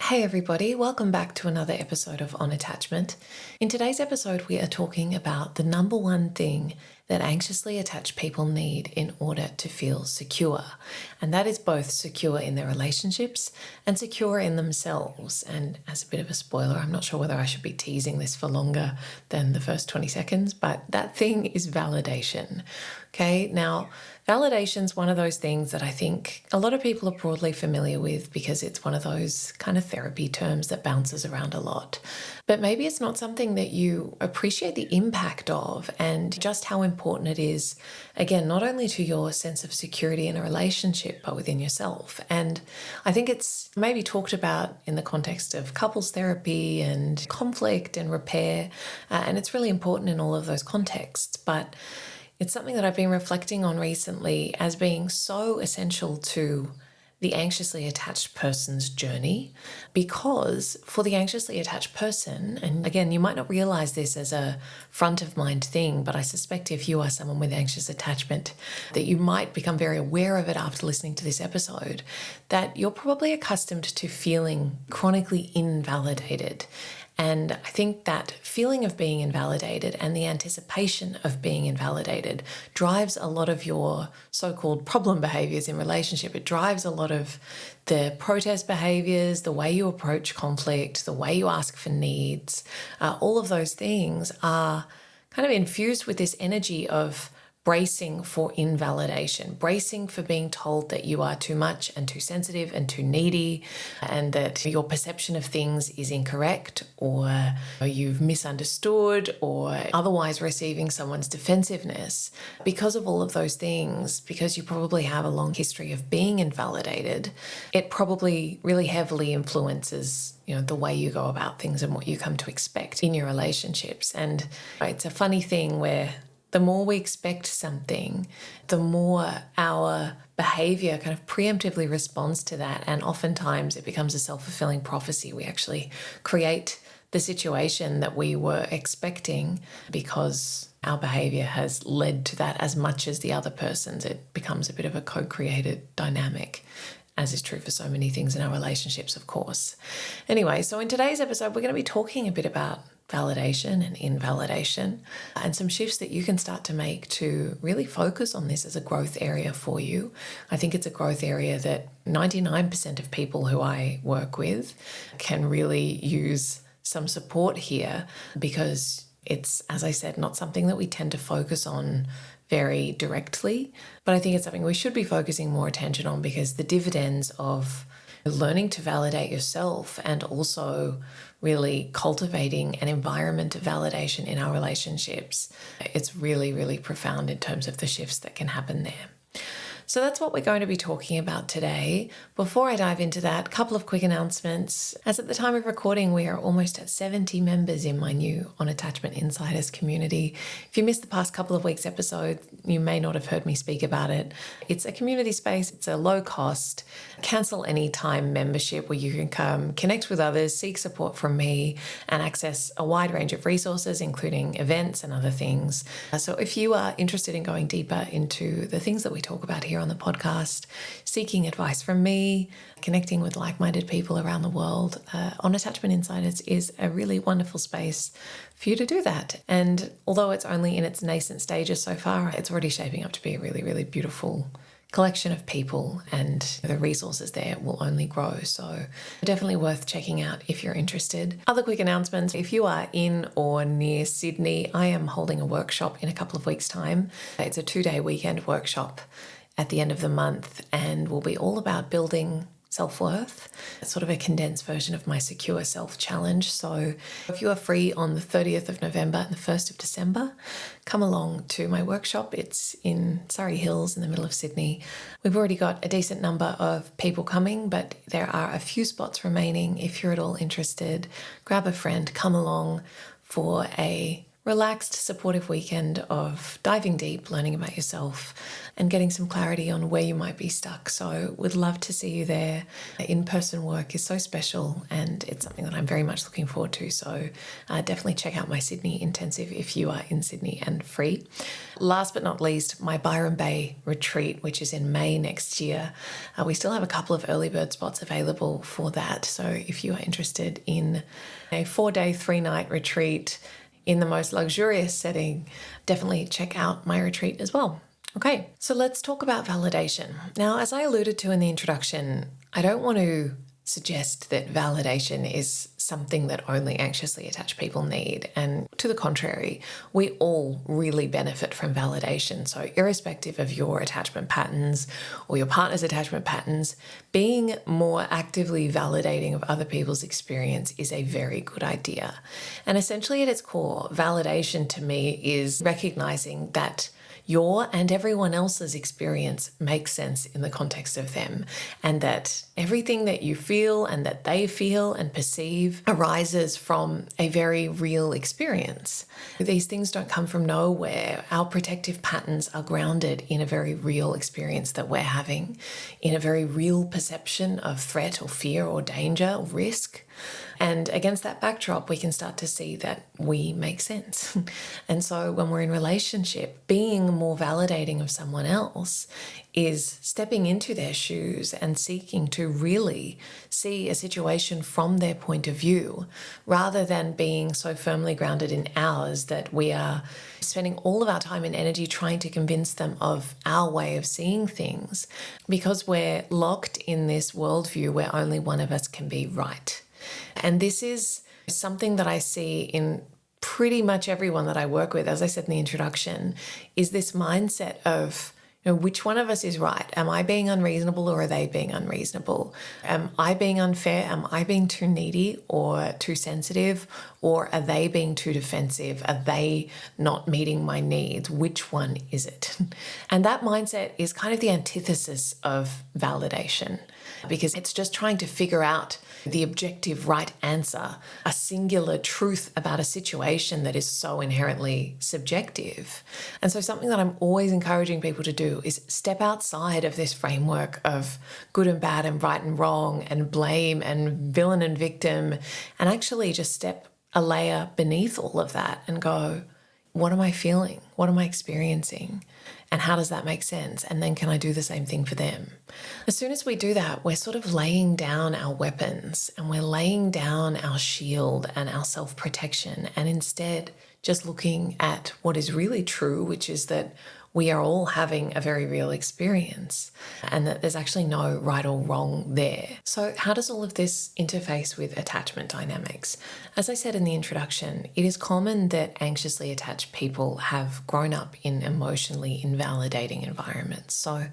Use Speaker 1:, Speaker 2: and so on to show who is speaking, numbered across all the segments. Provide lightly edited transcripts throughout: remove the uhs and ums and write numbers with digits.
Speaker 1: Hey everybody, welcome back to another episode of On Attachment. In today's episode, we are talking about the number one thing that anxiously attached people need in order to feel secure. And that is both secure in their relationships and secure in themselves. And as a bit of a spoiler, I'm not sure whether I should be teasing this for longer than the first 20 seconds, but that thing is validation. Okay, now validation's one of those things that I think a lot of people are broadly familiar with because it's one of those kind of therapy terms that bounces around a lot. But maybe it's not something that you appreciate the impact of and just how important it is, again, not only to your sense of security in a relationship, but within yourself. And I think it's maybe talked about in the context of couples therapy and conflict and repair. And it's really important in all of those contexts. But it's something that I've been reflecting on recently as being so essential to the anxiously attached person's journey, because for the anxiously attached person, and again, you might not realize this as a front of mind thing, but I suspect if you are someone with anxious attachment, that you might become very aware of it after listening to this episode, that you're probably accustomed to feeling chronically invalidated. And I think that feeling of being invalidated and the anticipation of being invalidated drives a lot of your so-called problem behaviors in relationship. It drives a lot of the protest behaviors, the way you approach conflict, the way you ask for needs. All of those things are kind of infused with this energy of bracing for invalidation, bracing for being told that you are too much and too sensitive and too needy, and that your perception of things is incorrect, or you've misunderstood, or otherwise receiving someone's defensiveness. Because of all of those things, because you probably have a long history of being invalidated, it probably really heavily influences the way you go about things and what you come to expect in your relationships. And it's a funny thing where the more we expect something, the more our behavior kind of preemptively responds to that. And oftentimes it becomes a self-fulfilling prophecy. We actually create the situation that we were expecting because our behavior has led to that as much as the other person's. It becomes a bit of a co-created dynamic, as is true for so many things in our relationships, of course. Anyway, so in today's episode, we're going to be talking a bit about validation and invalidation and some shifts that you can start to make to really focus on this as a growth area for you. I think it's a growth area that 99% of people who I work with can really use some support here, because it's, as I said, not something that we tend to focus on very directly, but I think it's something we should be focusing more attention on, because the dividends of learning to validate yourself and also really cultivating an environment of validation in our relationships, it's really, really profound in terms of the shifts that can happen there. So that's what we're going to be talking about today. Before I dive into that, a couple of quick announcements. As at the time of recording, we are almost at 70 members in my new On Attachment Insiders community. If you missed the past couple of weeks' episode, you may not have heard me speak about it. It's a community space. It's a low cost, cancel anytime membership where you can come connect with others, seek support from me, and access a wide range of resources, including events and other things. So if you are interested in going deeper into the things that we talk about here on the podcast, seeking advice from me, connecting with like-minded people around the world, On Attachment Insiders is a really wonderful space for you to do that. And although it's only in its nascent stages so far, it's already shaping up to be a really, really beautiful collection of people, and the resources there will only grow. So definitely worth checking out if you're interested. Other quick announcements. If you are in or near Sydney, I am holding a workshop in a couple of weeks' time. It's a 2-day weekend workshop at the end of the month, and will be all about building self-worth. It's sort of a condensed version of my Secure Self Challenge. So if you are free on the 30th of November and the 1st of December, come along to my workshop. It's in Surrey Hills in the middle of Sydney. We've already got a decent number of people coming, but there are a few spots remaining. If you're at all interested, grab a friend, come along for a relaxed, supportive weekend of diving deep, learning about yourself, and getting some clarity on where you might be stuck. So would love to see you there. In-person work is so special, and it's something that I'm very much looking forward to. So definitely check out my Sydney intensive if you are in Sydney and free. Last but not least, my Byron Bay retreat, which is in May next year. We still have a couple of early bird spots available for that. So if you are interested in a 4-day, 3-night retreat in the most luxurious setting, definitely check out my retreat as well. Okay, so let's talk about validation. Now, as I alluded to in the introduction, I don't want to suggest that validation is something that only anxiously attached people need. And to the contrary, we all really benefit from validation. So irrespective of your attachment patterns or your partner's attachment patterns, being more actively validating of other people's experience is a very good idea. And essentially at its core, validation to me is recognizing that your and everyone else's experience makes sense in the context of them, and that everything that you feel and that they feel and perceive arises from a very real experience. These things don't come from nowhere. Our protective patterns are grounded in a very real experience that we're having, in a very real perception of threat or fear or danger or risk. And against that backdrop, we can start to see that we make sense. And so when we're in relationship, being more validating of someone else is stepping into their shoes and seeking to really see a situation from their point of view, rather than being so firmly grounded in ours that we are spending all of our time and energy trying to convince them of our way of seeing things, because we're locked in this worldview where only one of us can be right. And this is something that I see in pretty much everyone that I work with, as I said in the introduction, is this mindset of, which one of us is right? Am I being unreasonable or are they being unreasonable? Am I being unfair? Am I being too needy or too sensitive? Or are they being too defensive? Are they not meeting my needs? Which one is it? And that mindset is kind of the antithesis of validation, because it's just trying to figure out the objective right answer, a singular truth about a situation that is so inherently subjective. And so something that I'm always encouraging people to do is step outside of this framework of good and bad and right and wrong and blame and villain and victim, and actually just step a layer beneath all of that and go, what am I feeling? What am I experiencing? And how does that make sense? And then can I do the same thing for them? As soon as we do that, we're sort of laying down our weapons and we're laying down our shield and our self-protection, and instead just looking at what is really true, which is that we are all having a very real experience and that there's actually no right or wrong there. So how does all of this interface with attachment dynamics? As I said in the introduction, it is common that anxiously attached people have grown up in emotionally invalidating environments. So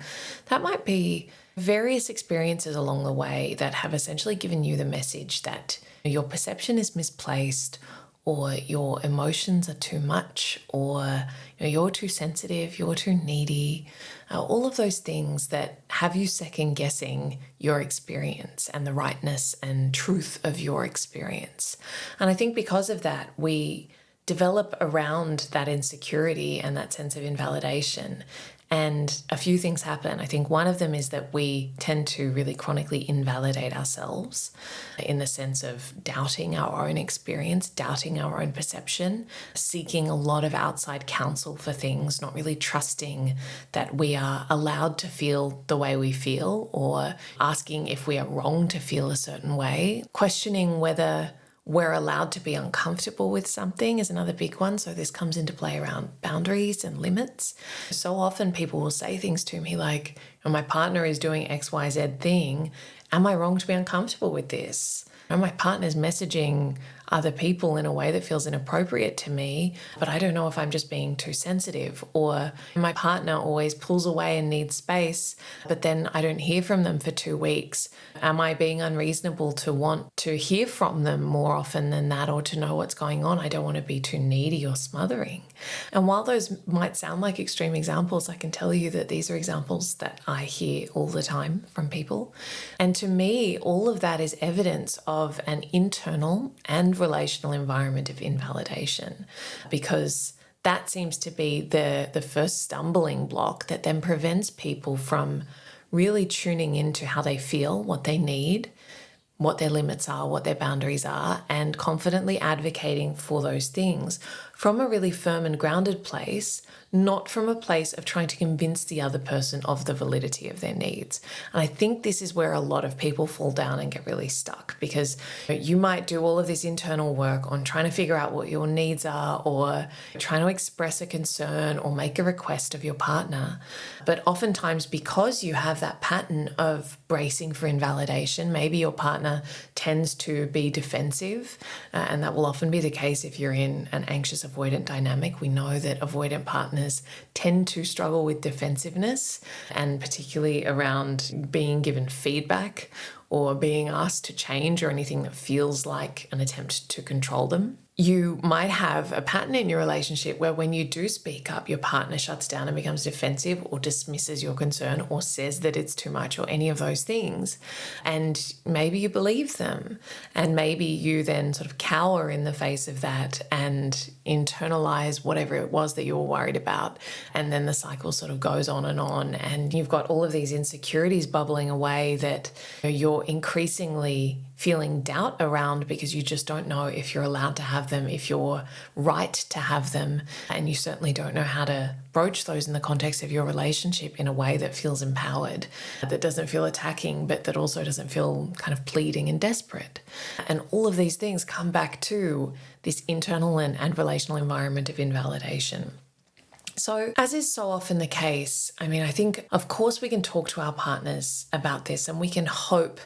Speaker 1: that might be various experiences along the way that have essentially given you the message that your perception is misplaced, or your emotions are too much, or you're too sensitive, you're too needy, all of those things that have you second guessing your experience and the rightness and truth of your experience. And I think because of that, we develop around that insecurity and that sense of invalidation. And a few things happen. I think one of them is that we tend to really chronically invalidate ourselves in the sense of doubting our own experience, doubting our own perception, seeking a lot of outside counsel for things, not really trusting that we are allowed to feel the way we feel, or asking if we are wrong to feel a certain way, questioning whether we're allowed to be uncomfortable with something is another big one. So this comes into play around boundaries and limits. So often people will say things to me like, my partner is doing XYZ thing. Am I wrong to be uncomfortable with this? And my partner's messaging other people in a way that feels inappropriate to me, but I don't know if I'm just being too sensitive. Or my partner always pulls away and needs space, but then I don't hear from them for 2 weeks. Am I being unreasonable to want to hear from them more often than that, or to know what's going on? I don't want to be too needy or smothering. And while those might sound like extreme examples, I can tell you that these are examples that I hear all the time from people. And to me, all of that is evidence of an internal and and relational environment of invalidation, because that seems to be the first stumbling block that then prevents people from really tuning into how they feel, what they need, what their limits are, what their boundaries are, and confidently advocating for those things from a really firm and grounded place, not from a place of trying to convince the other person of the validity of their needs. And I think this is where a lot of people fall down and get really stuck, because you might do all of this internal work on trying to figure out what your needs are, or trying to express a concern or make a request of your partner. But oftentimes, because you have that pattern of bracing for invalidation, maybe your partner tends to be defensive, and that will often be the case if you're in an anxious avoidant dynamic. We know that avoidant partners tend to struggle with defensiveness, and particularly around being given feedback or being asked to change or anything that feels like an attempt to control them. You might have a pattern in your relationship where when you do speak up, your partner shuts down and becomes defensive or dismisses your concern or says that it's too much or any of those things. And maybe you believe them, and maybe you then sort of cower in the face of that and internalize whatever it was that you were worried about. And then the cycle sort of goes on, and you've got all of these insecurities bubbling away that you're increasingly feeling doubt around, because you just don't know if you're allowed to have them, if you're right to have them, and you certainly don't know how to broach those in the context of your relationship in a way that feels empowered, that doesn't feel attacking, but that also doesn't feel kind of pleading and desperate. And all of these things come back to this internal and relational environment of invalidation. So, as is so often the case, I think, of course, we can talk to our partners about this, and we can hope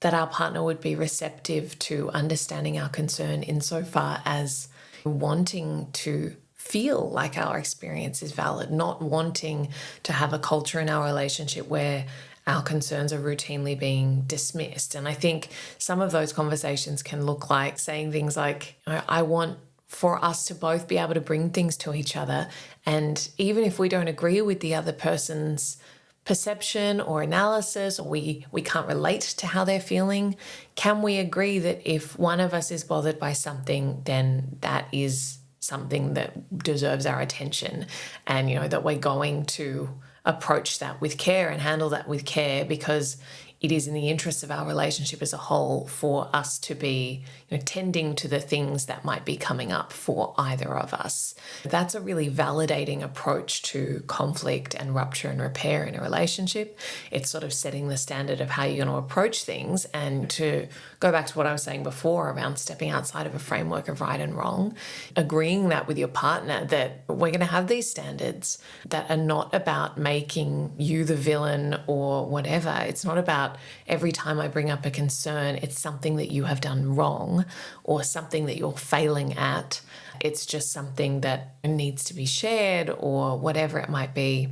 Speaker 1: that our partner would be receptive to understanding our concern insofar as wanting to feel like our experience is valid, not wanting to have a culture in our relationship where our concerns are routinely being dismissed. And I think some of those conversations can look like saying things like, I want for us to both be able to bring things to each other, and even if we don't agree with the other person's perception or analysis, or we can't relate to how they're feeling, can we agree that if one of us is bothered by something, then that is something that deserves our attention, and that we're going to approach that with care and handle that with care, because it is in the interests of our relationship as a whole for us to be tending to the things that might be coming up for either of us. That's a really validating approach to conflict and rupture and repair in a relationship. It's sort of setting the standard of how you're going to approach things. And to go back to what I was saying before around stepping outside of a framework of right and wrong, agreeing that with your partner that we're going to have these standards that are not about making you the villain or whatever. It's not about every time I bring up a concern, it's something that you have done wrong or something that you're failing at. It's just something that needs to be shared or whatever it might be.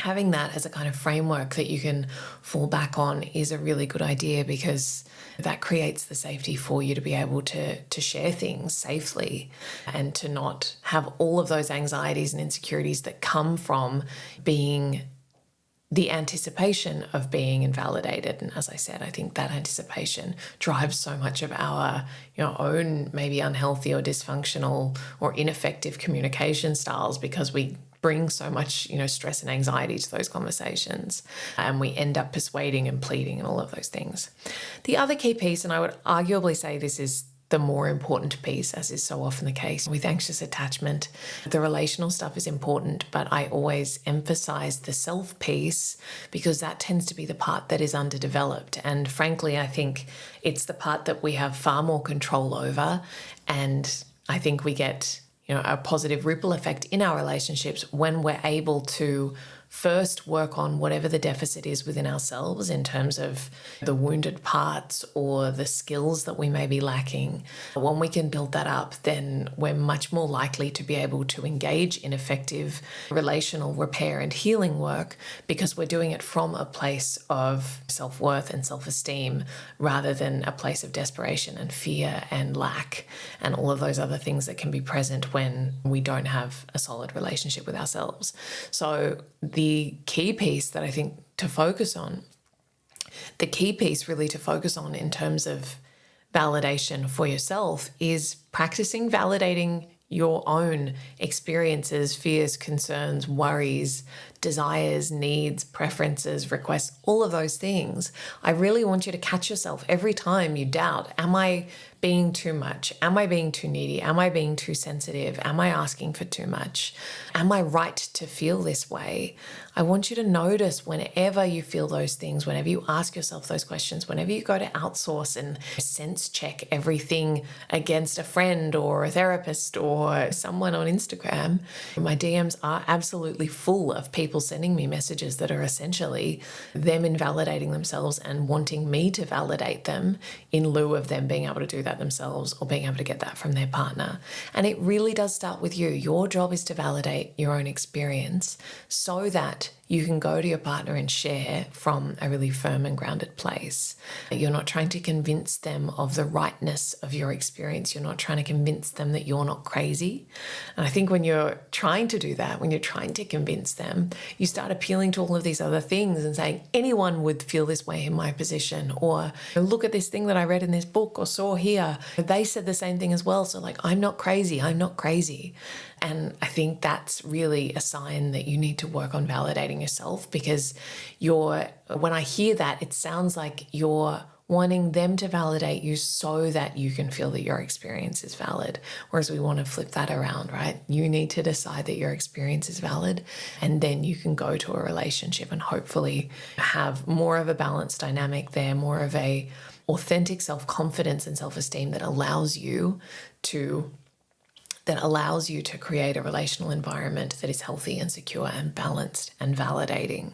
Speaker 1: Having that as a kind of framework that you can fall back on is a really good idea, because that creates the safety for you to be able to share things safely and to not have all of those anxieties and insecurities that come from being the anticipation of being invalidated. And as I said, I think that anticipation drives so much of our own maybe unhealthy or dysfunctional or ineffective communication styles, because we bring so much stress and anxiety to those conversations, and we end up persuading and pleading and all of those things. The other key piece, and I would arguably say this is the more important piece, as is so often the case with anxious attachment. The relational stuff is important, but I always emphasize the self piece, because that tends to be the part that is underdeveloped. And frankly, I think it's the part that we have far more control over. And I think we get a positive ripple effect in our relationships when we're able to first work on whatever the deficit is within ourselves in terms of the wounded parts or the skills that we may be lacking. When we can build that up, then we're much more likely to be able to engage in effective relational repair and healing work, because we're doing it from a place of self-worth and self-esteem rather than a place of desperation and fear and lack and all of those other things that can be present when we don't have a solid relationship with ourselves. So the key piece that I think to focus on, in terms of validation for yourself is practicing validating your own experiences, fears, concerns, worries, desires, needs, preferences, requests, all of those things. I really want you to catch yourself every time you doubt, am I being too much? Am I being too needy? Am I being too sensitive? Am I asking for too much? Am I right to feel this way? I want you to notice whenever you feel those things, whenever you ask yourself those questions, whenever you go to outsource and sense check everything against a friend or a therapist or someone on Instagram. My DMs are absolutely full of people sending me messages that are essentially them invalidating themselves and wanting me to validate them in lieu of them being able to do that themselves or being able to get that from their partner. And it really does start with you. Your job is to validate your own experience so that you can go to your partner and share from a really firm and grounded place. You're not trying to convince them of the rightness of your experience. You're not trying to convince them that you're not crazy. And I think when you're trying to do that, when you're trying to convince them, you start appealing to all of these other things and saying, anyone would feel this way in my position, or look at this thing that I read in this book or saw here. They said the same thing as well. So like, I'm not crazy. I'm not crazy. And I think that's really a sign that you need to work on validating yourself, because when I hear that, it sounds like you're wanting them to validate you so that you can feel that your experience is valid. Whereas we want to flip that around, right? You need to decide that your experience is valid, and then you can go to a relationship and hopefully have more of a balanced dynamic there, more of a authentic self-confidence and self-esteem that allows you to create a relational environment that is healthy and secure and balanced and validating.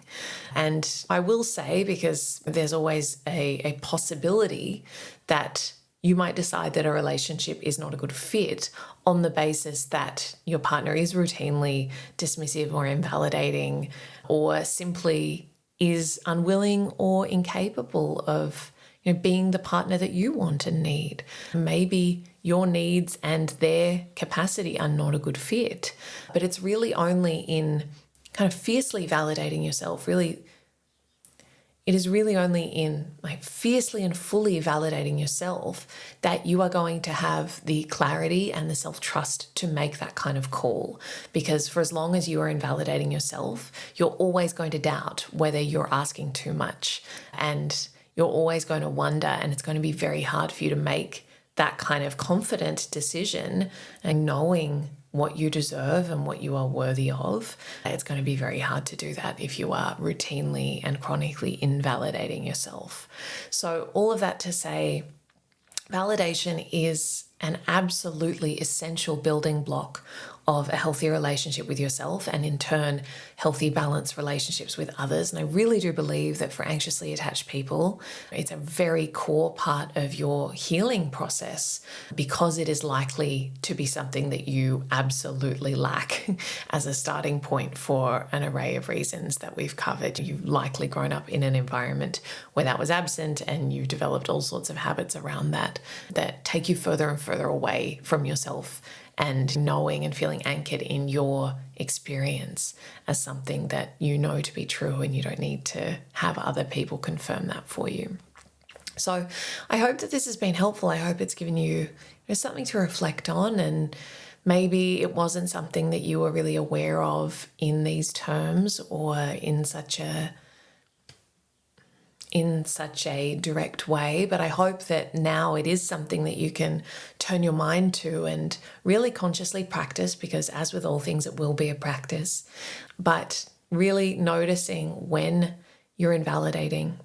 Speaker 1: And I will say, because there's always a possibility that you might decide that a relationship is not a good fit on the basis that your partner is routinely dismissive or invalidating, or simply is unwilling or incapable of being the partner that you want and need. Maybe your needs and their capacity are not a good fit, but it's really only in kind of fiercely validating yourself, it is really only in like fiercely and fully validating yourself that you are going to have the clarity and the self-trust to make that kind of call. Because for as long as you are invalidating yourself, you're always going to doubt whether you're asking too much, and you're always going to wonder, and it's going to be very hard for you to make that kind of confident decision and knowing what you deserve and what you are worthy of. It's going to be very hard to do that if you are routinely and chronically invalidating yourself. So all of that to say, validation is an absolutely essential building block of a healthy relationship with yourself, and in turn, healthy, balanced relationships with others. And I really do believe that for anxiously attached people, it's a very core part of your healing process, because it is likely to be something that you absolutely lack as a starting point for an array of reasons that we've covered. You've likely grown up in an environment where that was absent, and you've developed all sorts of habits around that take you further and further away from yourself and knowing and feeling anchored in your experience as something that you know to be true, and you don't need to have other people confirm that for you. So I hope that this has been helpful. I hope it's given you something to reflect on, and maybe it wasn't something that you were really aware of in these terms or in such a direct way, but I hope that now it is something that you can turn your mind to and really consciously practice, because as with all things, it will be a practice, but really noticing when you're invalidating,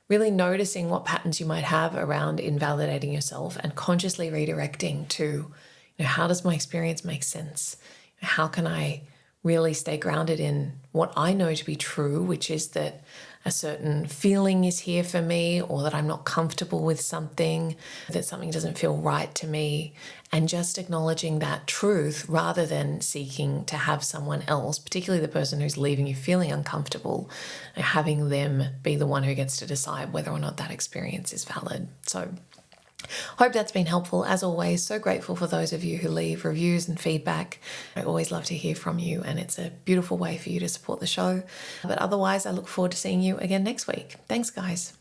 Speaker 1: really noticing what patterns you might have around invalidating yourself, and consciously redirecting to, how does my experience make sense? How can I really stay grounded in what I know to be true, which is that a certain feeling is here for me, or that I'm not comfortable with something, that something doesn't feel right to me, and just acknowledging that truth rather than seeking to have someone else, particularly the person who's leaving you feeling uncomfortable, having them be the one who gets to decide whether or not that experience is valid. So hope that's been helpful. As always, so grateful for those of you who leave reviews and feedback. I always love to hear from you, and it's a beautiful way for you to support the show. But otherwise, I look forward to seeing you again next week. Thanks, guys.